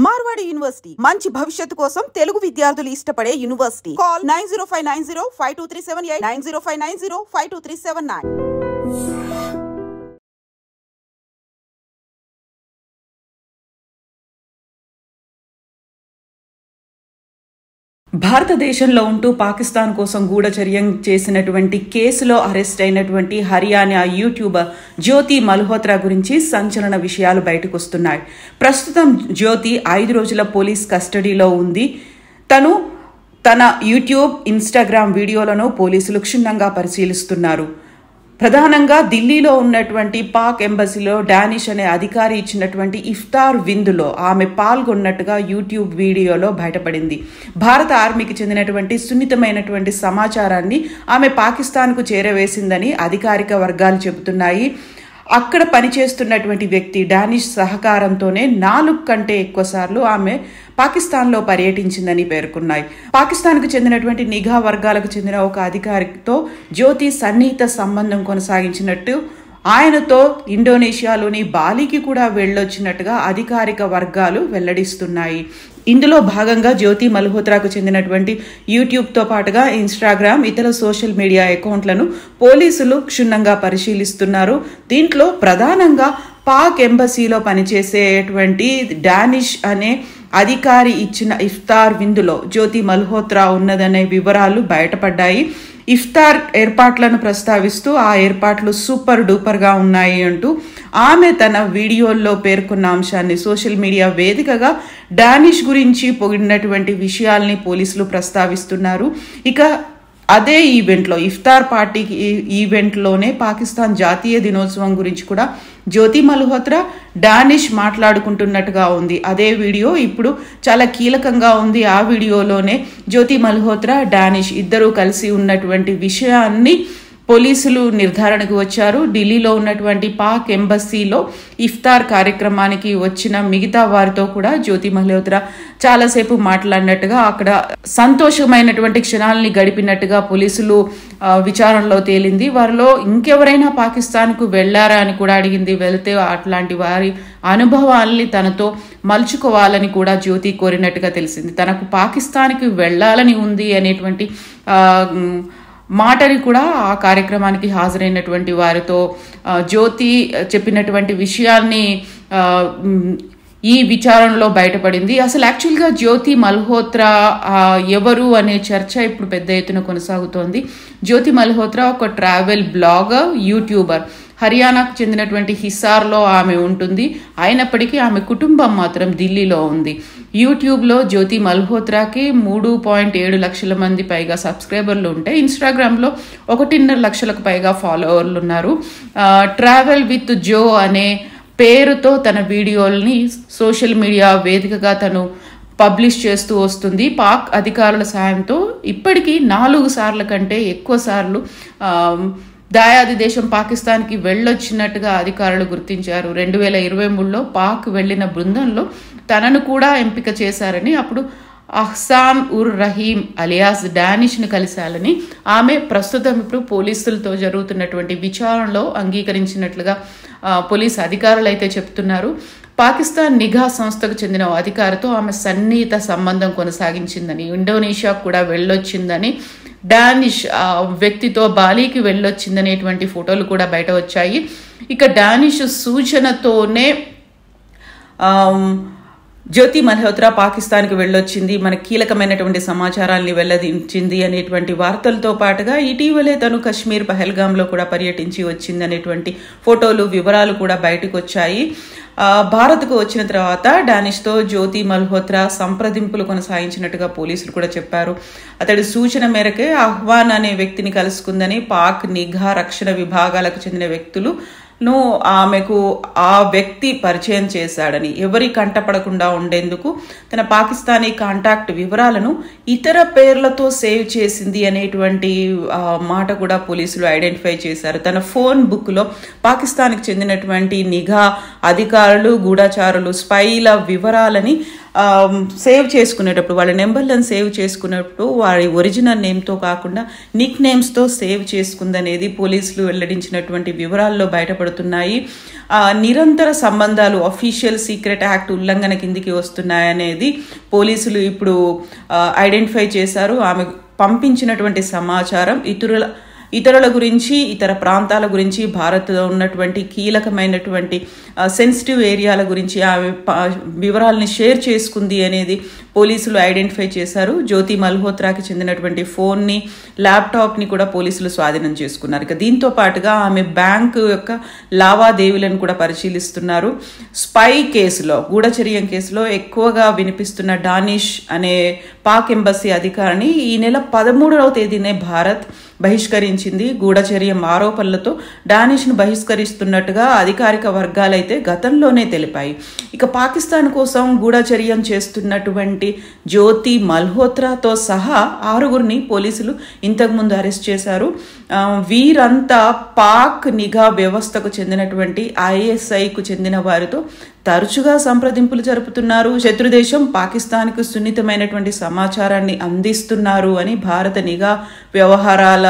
Marwadi university మంచి భవిష్యత్తు కోసం తెలుగు విద్యార్థులు ఇష్టపడే యూనివర్సిటీ. కాల్ 9059052378 9059052379. భారతదేశంలో ఉంటూ పాకిస్తాన్ కోసం గూఢచర్యం చేసినటువంటి కేసులో అరెస్ట్ అయినటువంటి హర్యానా యూట్యూబర్ జ్యోతి మల్హోత్రా గురించి సంచలన విషయాలు బయటకు వస్తున్నాయి. ప్రస్తుతం జ్యోతి 5 రోజుల పోలీస్ కస్టడీలో ఉంది. తన యూట్యూబ్, ఇన్స్టాగ్రామ్ వీడియోలను పోలీసులు క్షుణ్ణంగా పరిశీలిస్తున్నారు. ప్రధానంగా ఢిల్లీలో ఉన్నటువంటి పాక్ ఎంబసీలో డానిష్ అనే అధికారి ఇచ్చినటువంటి ఇఫ్తార్ విందులో ఆమె పాల్గొన్నట్టుగా యూట్యూబ్ వీడియోలో బయటపడింది. భారత ఆర్మీకి చెందినటువంటి సున్నితమైనటువంటి సమాచారాన్ని ఆమె పాకిస్తాన్కు చేరవేసిందని అధికారిక వర్గాలు చెబుతున్నాయి. అక్కడ పనిచేస్తున్నటువంటి వ్యక్తి డానిష్ సహకారంతోనే 4 కంటే ఎక్కువ సార్లు ఆమె పాకిస్తాన్లో పర్యటించిందని పేర్కొన్నాయి. పాకిస్తాన్కు చెందినటువంటి నిఘా వర్గాలకు చెందిన ఒక అధికారితో జ్యోతి సన్నిహిత సంబంధం కొనసాగించినట్టు, ఆయనతో ఇండోనేషియాలోని బాలికి కూడా వెళ్ళొచ్చినట్టుగా అధికారిక వర్గాలు వెల్లడిస్తున్నాయి. ఇందులో భాగంగా జ్యోతి మల్హోత్రాకు చెందినటువంటి యూట్యూబ్తో పాటుగా ఇన్స్టాగ్రామ్, ఇతర సోషల్ మీడియా అకౌంట్లను పోలీసులు క్షుణ్ణంగా పరిశీలిస్తున్నారు. దీంట్లో ప్రధానంగా పాక్ ఎంబసీలో పనిచేసేటువంటి డానిష్ అనే అధికారి ఇచ్చిన ఇఫ్తార్ విందులో జ్యోతి మల్హోత్రా ఉన్నదనే వివరాలు బయటపడ్డాయి. ఇఫ్తార్ ఏర్పాట్లను ప్రస్తావిస్తూ ఆ ఏర్పాట్లు సూపర్ డూపర్గా ఉన్నాయి అంటూ ఆమె తన వీడియోల్లో పేర్కొన్న అంశాన్ని సోషల్ మీడియా వేదికగా డానిష్ గురించి పొగిడినటువంటి విషయాల్ని పోలీసులు ప్రస్తావిస్తున్నారు. ఇక అదే ఈవెంట్లో, ఇఫ్తార్ పార్టీ ఈవెంట్లోనే పాకిస్తాన్ జాతీయ దినోత్సవం గురించి కూడా జ్యోతి మల్హోత్రా, డానిష్ మాట్లాడుకుంటున్నట్టుగా ఉంది. అదే వీడియో ఇప్పుడు చాలా కీలకంగా ఉంది. ఆ వీడియోలోనే జ్యోతి మల్హోత్రా, డానిష్ ఇద్దరూ కలిసి ఉన్నటువంటి విషయాన్ని పోలీసులు నిర్ధారణకు వచ్చారు. ఢిల్లీలో ఉన్నటువంటి పాక్ ఎంబసీలో ఇఫ్తార్ కార్యక్రమానికి వచ్చిన మిగతా వారితో కూడా జ్యోతి మల్హోత్రా చాలాసేపు మాట్లాడినట్టుగా, అక్కడ సంతోషమైనటువంటి క్షణాలని గడిపినట్టుగా పోలీసులు విచారణలో తేలింది. వారిలో ఇంకెవరైనా పాకిస్తాన్కు వెళ్లారా అని కూడా అడిగింది. వెళితే అట్లాంటి వారి అనుభవాల్ని తనతో మలుచుకోవాలని కూడా జ్యోతి కోరినట్టుగా తెలిసింది. తనకు పాకిస్తాన్కి వెళ్లాలని ఉంది అనేటువంటి మాటని కూడా ఆ కార్యక్రమానికి హాజరైనటువంటి వారితో జ్యోతి చెప్పినటువంటి విషయాన్ని ఈ విచారణలో బయటపడింది. అసలు యాక్చువల్గా జ్యోతి మల్హోత్రా ఎవరు అనే చర్చ ఇప్పుడు పెద్ద ఎత్తున కొనసాగుతోంది. జ్యోతి మల్హోత్రా ఒక ట్రావెల్ బ్లాగర్, యూట్యూబర్. హర్యానాకు చెందినటువంటి హిసార్లో ఆమె ఉంటుంది. అయినప్పటికీ ఆమె కుటుంబం మాత్రం ఢిల్లీలో ఉంది. యూట్యూబ్లో జ్యోతి మల్హోత్రాకి 3.7 లక్షల మంది పైగా సబ్స్క్రైబర్లు ఉంటే, ఇన్స్టాగ్రామ్లో 1.5 లక్షలకు పైగా ఫాలోవర్లు ఉన్నారు. ట్రావెల్ విత్ జో అనే పేరుతో తన వీడియోల్ని సోషల్ మీడియా వేదికగా తను పబ్లిష్ చేస్తూ వస్తుంది. పాక్ అధికారుల సాయంతో ఇప్పటికీ 4 సార్ల కంటే ఎక్కువ సార్లు దాయాది దేశం పాకిస్తాన్కి వెళ్ళొచ్చినట్టుగా అధికారులు గుర్తించారు. 2023లో పాక్ వెళ్లిన బృందంలో తనను కూడా ఎంపిక చేశారని, అప్పుడు అహ్సాన్ ఉర్ రహీం అలియాస్ డానిష్ను కలిశాలని ఆమె ప్రస్తుతం ఇప్పుడు పోలీసులతో జరుగుతున్నటువంటి విచారణలో అంగీకరించినట్లుగా పోలీసు అధికారులు అయితే చెప్తున్నారు. పాకిస్తాన్ నిఘా సంస్థకు చెందిన అధికారితో ఆమె సన్నిహిత సంబంధం కొనసాగించిందని, ఇండోనేషియాకు కూడా వెళ్ళొచ్చిందని, డానిష్ వ్యక్తితో బాలీకి వెళ్ళొచ్చిందనేటువంటి ఫోటోలు కూడా బయట వచ్చాయి. ఇక డానిష్ సూచనతోనే జ్యోతి మల్హోత్రా పాకిస్తాన్కి వెళ్ళొచ్చింది, మన కీలకమైనటువంటి సమాచారాన్ని వెల్లడించింది అనేటువంటి వార్తలతో పాటుగా ఇటీవలే తను కశ్మీర్ పహల్గాంలో కూడా పర్యటించి వచ్చింది అనేటువంటి ఫోటోలు, వివరాలు కూడా బయటకు వచ్చాయి. భారత్కు వచ్చిన తర్వాత డానిష్తో జ్యోతి మల్హోత్రా సంప్రదింపులు కొనసాగించినట్టుగా పోలీసులు కూడా చెప్పారు. అతడి సూచన మేరకే అహ్వాన్ అనే వ్యక్తిని కలుసుకుందని పాక్ నిఘా రక్షణ విభాగాలకు చెందిన వ్యక్తులు ఆమెకు ఆ వ్యక్తి పరిచయం చేశాడని, ఎవరి కంటపడకుండా ఉండేందుకు తన పాకిస్తానీ కాంటాక్ట్ వివరాలను ఇతర పేర్లతో సేవ్ చేసింది అనేటువంటి మాట కూడా పోలీసులు ఐడెంటిఫై చేశారు. తన ఫోన్ బుక్లో పాకిస్తాన్కి చెందినటువంటి నిఘా అధికారులు, గూఢచారులు, స్పైల వివరాలని సేవ్ చేసుకునేటప్పుడు వాళ్ళ నెంబర్లను సేవ్ చేసుకునేటప్పుడు వారి ఒరిజినల్ నేమ్తో కాకుండా నిక్ నేమ్స్తో సేవ్ చేసుకుందనేది పోలీసులు వెల్లడించినటువంటి వివరాల్లో బయటపడుతున్నాయి. నిరంతర సంబంధాలు అఫీషియల్ సీక్రెట్ యాక్ట్ ఉల్లంఘన కిందికి వస్తున్నాయనేది పోలీసులు ఇప్పుడు ఐడెంటిఫై చేశారు. ఆమె పంపించినటువంటి సమాచారం ఇతరుల గురించి, ఇతర ప్రాంతాల గురించి, భారత్లో ఉన్నటువంటి కీలకమైనటువంటి సెన్సిటివ్ ఏరియాల గురించి ఆమె వివరాలని షేర్ చేసుకుంది అనేది పోలీసులు ఐడెంటిఫై చేశారు. జ్యోతి మల్హోత్రాకి చెందినటువంటి ఫోన్ని, ల్యాప్టాప్ని కూడా పోలీసులు స్వాధీనం చేసుకున్నారు. ఇక దీంతో పాటుగా ఆమె బ్యాంకు యొక్క లావాదేవీలను కూడా పరిశీలిస్తున్నారు. స్పై కేసులో, గూఢచర్యం కేసులో ఎక్కువగా వినిపిస్తున్న డానిష్ అనే పాక్ ఎంబసీ అధికారిని ఈ నెల 13వ తేదీనే భారత్ బహిష్కరించింది. గూఢచర్యం ఆరోపణలతో డానిష్ను బహిష్కరిస్తున్నట్టుగా అధికారిక వర్గాలైతే గతంలోనే తెలిపాయి. ఇక పాకిస్తాన్ కోసం గూఢచర్యం చేస్తున్నటువంటి జ్యోతి మల్హోత్రాతో సహా 6గురిని పోలీసులు ఇంతకుముందు అరెస్ట్ చేశారు. వీరంతా పాక్ నిఘా వ్యవస్థకు చెందినటువంటి ISIకు చెందిన వారితో తరచుగా సంప్రదింపులు జరుపుతున్నారు. శత్రుదేశం పాకిస్తాన్కు సున్నితమైనటువంటి సమాచారాన్ని అందిస్తున్నారు అని భారత నిఘా వ్యవహారాల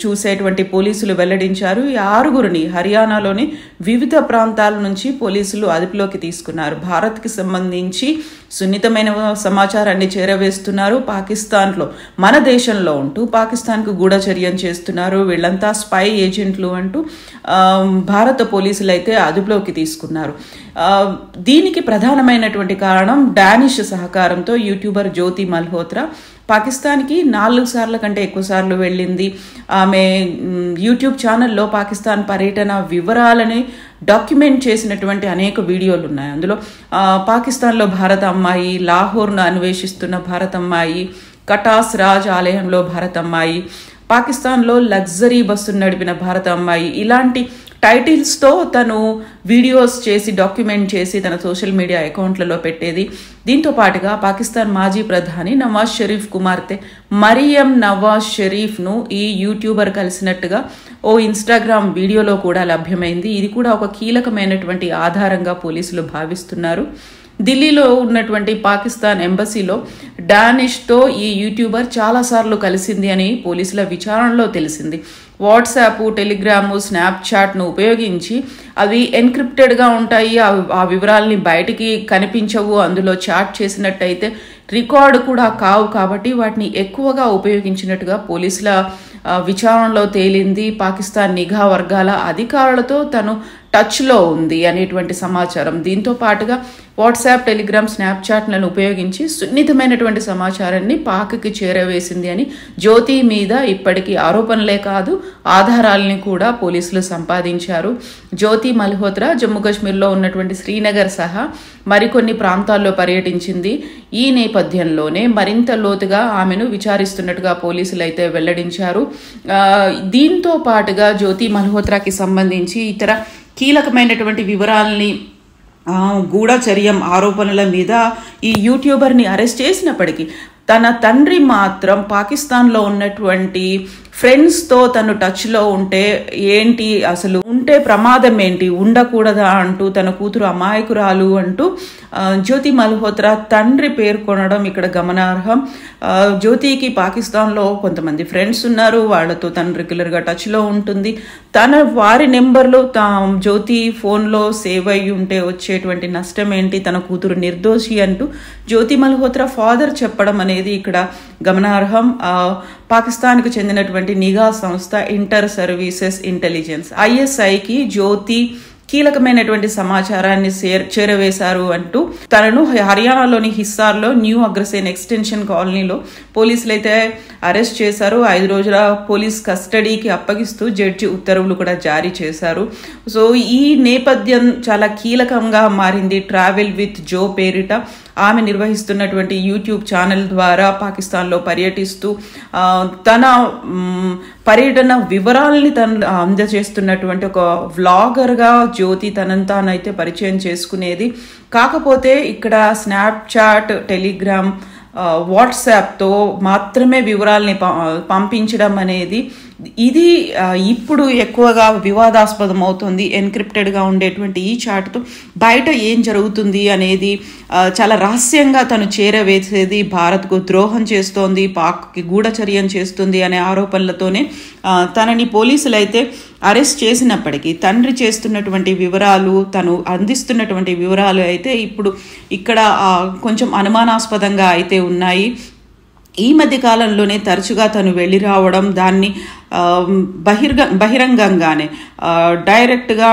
చూసేటువంటి పోలీసులు వెల్లడించారు. ఈ 6గురిని హర్యానాలోని వివిధ ప్రాంతాల నుంచి పోలీసులు అదుపులోకి తీసుకున్నారు. భారత్కి సంబంధించి సున్నితమైన సమాచారాన్ని చేరవేస్తున్నారు. పాకిస్తాన్లో, మన దేశంలో ఉంటూ పాకిస్తాన్కు గూఢచర్యం చేస్తున్నారు, వీళ్ళంతా స్పై ఏజెంట్లు అంటూ భారత పోలీసులు అయితే అదుపులోకి తీసుకున్నారు. దీనికి ప్రధానమైనటువంటి కారణం డానిష్ సహకారంతో యూట్యూబర్ జ్యోతి మల్హోత్రా పాకిస్తాన్కి 4 సార్ల కంటే ఎక్కువ సార్లు వెళ్ళింది. ఆమె యూట్యూబ్ ఛానల్లో పాకిస్తాన్ పర్యటన వివరాలని డాక్యుమెంట్ చేసినటువంటి అనేక వీడియోలు ఉన్నాయి. అందులో పాకిస్తాన్లో భారత అమ్మాయి, లాహోర్ను అన్వేషిస్తున్న భారత అమ్మాయి, కటాస్ రాజ్ ఆలయంలో భారత అమ్మాయి, పాకిస్తాన్లో లగ్జరీ బస్సును నడిపిన భారత అమ్మాయి, ఇలాంటి టైటిల్స్తో తను వీడియోస్ చేసి డాక్యుమెంట్ చేసి తన సోషల్ మీడియా అకౌంట్లలో పెట్టేది. దీంతో పాటుగా పాకిస్తాన్ మాజీ ప్రధాని నవాజ్ షరీఫ్ కుమార్తె మరియం నవాజ్ షరీఫ్ను ఈ యూట్యూబర్ కలిసినట్టుగా ఓ ఇన్స్టాగ్రామ్ వీడియోలో కూడా లభ్యమైంది. ఇది కూడా ఒక కీలకమైనటువంటి ఆధారంగా పోలీసులు భావిస్తున్నారు. ఢిల్లీలో ఉన్నటువంటి పాకిస్తాన్ ఎంబసీలో డానిష్తో ఈ యూట్యూబర్ చాలాసార్లు కలిసింది అని పోలీసుల విచారణలో తెలిసింది. వాట్సాప్, టెలిగ్రాము, స్నాప్చాట్ను ఉపయోగించి అవి ఎన్క్రిప్టెడ్గా ఉంటాయి. ఆ వివరాలని బయటికి కనిపించవు. అందులో చాట్ చేసినట్టయితే రికార్డు కూడా కావు. కాబట్టి వాటిని ఎక్కువగా ఉపయోగించినట్టుగా పోలీసుల విచారణలో తేలింది. పాకిస్తాన్ నిఘా వర్గాల అధికారులతో తను టచ్లో ఉంది అనేటువంటి సమాచారం. దీంతో పాటుగా వాట్సాప్, టెలిగ్రామ్, స్నాప్చాట్లను ఉపయోగించి సున్నితమైనటువంటి సమాచారాన్ని పాక్కి చేరవేసింది అని జ్యోతి మీద ఇప్పటికీ ఆరోపణలే కాదు, ఆధారాలని కూడా పోలీసులు సంపాదించారు. జ్యోతి మల్హోత్రా జమ్మూ కాశ్మీర్లో ఉన్నటువంటి శ్రీనగర్ సహా మరికొన్ని ప్రాంతాల్లో పర్యటించింది. ఈ నేపథ్యంలోనే మరింత లోతుగా ఆమెను విచారిస్తున్నట్టుగా పోలీసులు అయితే వెల్లడించారు. దీంతో పాటుగా జ్యోతి మల్హోత్రాకి సంబంధించి ఇతర కీలకమైనటువంటి వివరాల్ని, గూఢచర్యం ఆరోపణల మీద ఈ యూట్యూబర్ని అరెస్ట్ చేసినప్పటికీ తన తండ్రి మాత్రం పాకిస్తాన్లో ఉన్నటువంటి ఫ్రెండ్స్తో తను టచ్లో ఉంటే ఏంటి, అసలు ఉంటే ప్రమాదం ఏంటి, ఉండకూడదా అంటూ తన కూతురు అమాయకురాలు అంటూ జ్యోతి మల్హోత్రా తండ్రి పేర్కొనడం ఇక్కడ గమనార్హం. జ్యోతికి పాకిస్తాన్లో కొంతమంది ఫ్రెండ్స్ ఉన్నారు, వాళ్లతో తను రెగ్యులర్గా టచ్లో ఉంటుంది. వారి నెంబర్లు జ్యోతి ఫోన్లో సేవ్ అయ్యి ఉంటే వచ్చేటువంటి నష్టం ఏంటి, తన కూతురు నిర్దోషి అంటూ జ్యోతి మల్హోత్రా ఫాదర్ చెప్పడం అనేది ఇక్కడ గమనార్హం. పాకిస్తాన్కు చెందినటువంటి నిఘా సంస్థ ఇంటర్ సర్వీసెస్ ఇంటెలిజెన్స్ ISIకి జ్యోతి కీలకమైనటువంటి సమాచారాన్ని చేరవేశారు అంటూ తనను హర్యానాలోని హిస్సార్లో న్యూ అగ్రసేన్ ఎక్స్టెన్షన్ కాలనీలో పోలీసులు అయితే అరెస్ట్ చేశారు. 5 రోజుల పోలీస్ కస్టడీకి అప్పగిస్తూ జడ్జి ఉత్తర్వులు కూడా జారీ చేశారు. సో ఈ నేపథ్యం చాలా కీలకంగా మారింది. ట్రావెల్ విత్ జో పేరిట ఆమె నిర్వహిస్తున్నటువంటి యూట్యూబ్ ఛానల్ ద్వారా పాకిస్తాన్లో పర్యటిస్తూ తన పర్యటన వివరాలని తను అందజేస్తున్నటువంటి ఒక వ్లాగర్గా జ్యోతి తనను తానైతే పరిచయం చేసుకునేది. కాకపోతే ఇక్కడ స్నాప్చాట్, టెలిగ్రామ్, వాట్సాప్తో మాత్రమే వివరాలని పంపించడం అనేది ఇది ఇప్పుడు ఎక్కువగా వివాదాస్పదం అవుతుంది. ఎన్క్రిప్టెడ్గా ఉండేటువంటి ఈ చాట్తో బయట ఏం జరుగుతుంది అనేది చాలా రహస్యంగా తను చేరవేసేది, భారత్కు ద్రోహం చేస్తోంది, పాక్కి గూఢచర్యం చేస్తుంది అనే ఆరోపణలతోనే తనని పోలీసులు అయితే అరెస్ట్ చేసినప్పటికీ తండ్రి చేస్తున్నటువంటి వివరాలు, తను అందిస్తున్నటువంటి వివరాలు అయితే ఇప్పుడు ఇక్కడ కొంచెం అనుమానాస్పదంగా అయితే ఉన్నాయి. ఈ మధ్య కాలంలోనే తరచుగా తను వెళ్ళి రావడం, దాన్ని బహిరంగంగానే డైరెక్ట్గా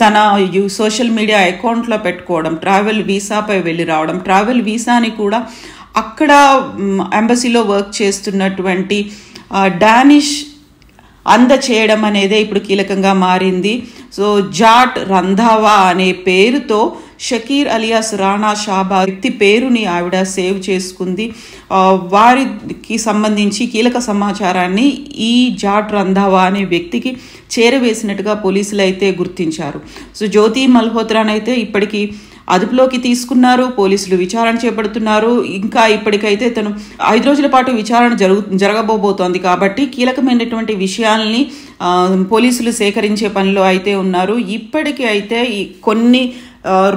తన సోషల్ మీడియా అకౌంట్లో పెట్టుకోవడం, ట్రావెల్ వీసాపై వెళ్ళి రావడం, ట్రావెల్ వీసాని కూడా అక్కడ ఎంబసీలో వర్క్ చేస్తున్నటువంటి డానిష్ అందచేయడం అనేదే ఇప్పుడు కీలకంగా మారింది. సో జాట్ రంధావా అనే పేరుతో షకీర్ అలియాస్ రాణా షాబా వ్యక్తి పేరుని ఆవిడ సేవ్ చేసుకుంది. వారికి సంబంధించి కీలక సమాచారాన్ని ఈ జాట్ రంధావా అనే వ్యక్తికి చేరవేసినట్టుగా పోలీసులు అయితే గుర్తించారు. సో జ్యోతి మల్హోత్రానైతే ఇప్పటికీ అదుపులోకి తీసుకున్నారు, పోలీసులు విచారణ చేపడుతున్నారు. ఇంకా ఇప్పటికైతే తను 5 రోజుల పాటు విచారణ జరగబోతోంది కాబట్టి కీలకమైనటువంటి విషయాల్ని పోలీసులు సేకరించే పనిలో అయితే ఉన్నారు. ఇప్పటికీ అయితే కొన్ని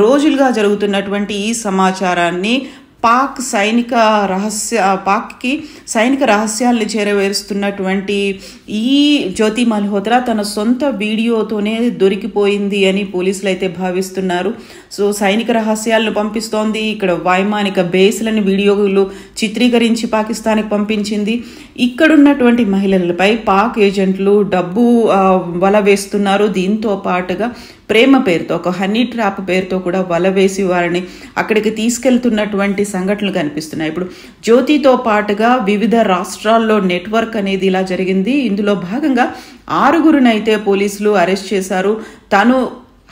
రోజులుగా జరుగుతున్నటువంటి ఈ సమాచారాన్ని పాక్కి సైనిక రహస్యాల్ని చేరవేరుస్తున్నటువంటి ఈ జ్యోతి మల్హోత్రా తన సొంత వీడియోతోనే దొరికిపోయింది అని పోలీసులు అయితే భావిస్తున్నారు. సో సైనిక రహస్యాలను పంపిస్తోంది, ఇక్కడ వైమానిక బేస్లను వీడియోలు చిత్రీకరించి పాకిస్తాన్కి పంపించింది. ఇక్కడున్నటువంటి మహిళలపై పాక్ ఏజెంట్లు డబ్బు వల వేస్తున్నారు. దీంతో పాటుగా ప్రేమ పేరుతో, ఒక హనీ ట్రాప్ పేరుతో కూడా వల వేసి వారిని అక్కడికి తీసుకెళ్తున్నటువంటి సంఘటనలు కనిపిస్తున్నాయి. ఇప్పుడు జ్యోతితో పాటుగా వివిధ రాష్ట్రాల్లో నెట్వర్క్ అనేది ఇలా జరిగింది. ఇందులో భాగంగా 6గురునైతే పోలీసులు అరెస్ట్ చేశారు. తను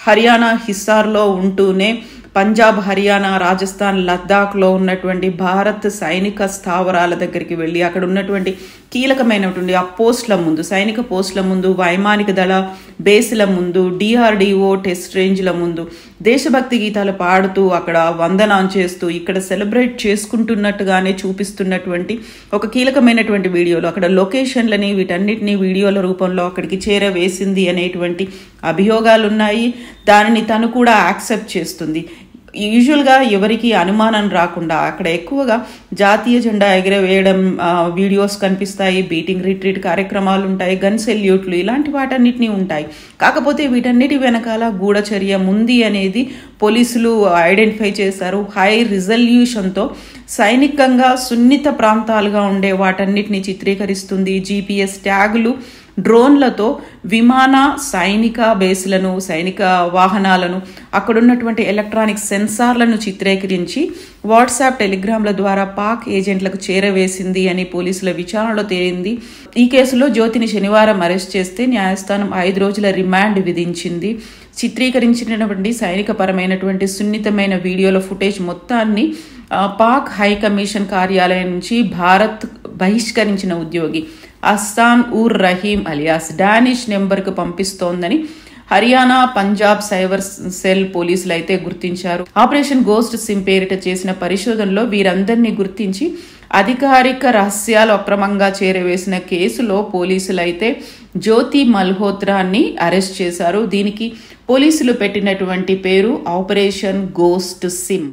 హర్యానా హిస్సార్లో ఉంటూనే పంజాబ్, హర్యానా, రాజస్థాన్, లద్దాఖ్లో ఉన్నటువంటి భారత్ సైనిక స్థావరాల దగ్గరికి వెళ్ళి అక్కడ ఉన్నటువంటి కీలకమైనటువంటి ఆ పోస్టుల ముందు, సైనిక పోస్టుల ముందు, వైమానిక దళ బేస్ల ముందు, DRDO టెస్ట్ రేంజ్ల ముందు దేశభక్తి గీతాలు పాడుతూ అక్కడ వందనం చేస్తూ ఇక్కడ సెలబ్రేట్ చేసుకుంటున్నట్టుగానే చూపిస్తున్నటువంటి ఒక కీలకమైనటువంటి వీడియోలు, అక్కడ లొకేషన్లని వీటన్నిటినీ వీడియోల రూపంలో అక్కడికి చేరవేసింది అనేటువంటి అభియోగాలు ఉన్నాయి. దానిని తను కూడా యాక్సెప్ట్ చేస్తుంది. యూజువల్గా ఎవరికి అనుమానం రాకుండా అక్కడ ఎక్కువగా జాతీయ జెండా ఎగరవేయడం వీడియోస్ కనిపిస్తాయి, బీటింగ్ రిట్రీట్ కార్యక్రమాలు ఉంటాయి, గన్ సెల్యూట్లు, ఇలాంటి వాటన్నిటినీ ఉంటాయి. కాకపోతే వీటన్నిటి వెనకాల గూఢచర్య ఉంది అనేది పోలీసులు ఐడెంటిఫై చేశారు. హై రిజల్యూషన్తో సైనికంగా సున్నిత ప్రాంతాలుగా ఉండే వాటన్నిటిని చిత్రీకరిస్తుంది. GPS ట్యాగులు, డ్రోన్లతో విమాన సైనిక బేస్లను, సైనిక వాహనాలను, అక్కడున్నటువంటి ఎలక్ట్రానిక్ సెన్సార్లను చిత్రీకరించి వాట్సాప్, టెలిగ్రామ్ల ద్వారా పాక్ ఏజెంట్లకు చేరవేసింది అని పోలీసుల విచారణలో తేలింది. ఈ కేసులో జ్యోతిని శనివారం అరెస్ట్ చేస్తే న్యాయస్థానం 5 రోజుల రిమాండ్ విధించింది. చిత్రీకరించినటువంటి సైనిక పరమైనటువంటి సున్నితమైన వీడియోల ఫుటేజ్ మొత్తాన్ని పాక్ హై కమిషన్ కార్యాలయం నుంచి భారత్ బహిష్కరించిన ఉద్యోగి అస్తాన్ ఉర్ రహీం అలియాస్ డానిష్ నెంబర్కు పంపిస్తోందని హర్యానా, పంజాబ్ సైబర్ సెల్ పోలీసులు అయితే గుర్తించారు. ఆపరేషన్ గోస్ట్ సిమ్ పేరిట చేసిన పరిశోధనలో వీరందరినీ గుర్తించి అధికారిక రహస్యాలు అక్రమంగా చేరవేసిన కేసులో పోలీసులు అయితే జ్యోతి మల్హోత్రాని అరెస్ట్ చేశారు. దీనికి పోలీసులు పెట్టినటువంటి పేరు ఆపరేషన్ గోస్ట్ సిమ్.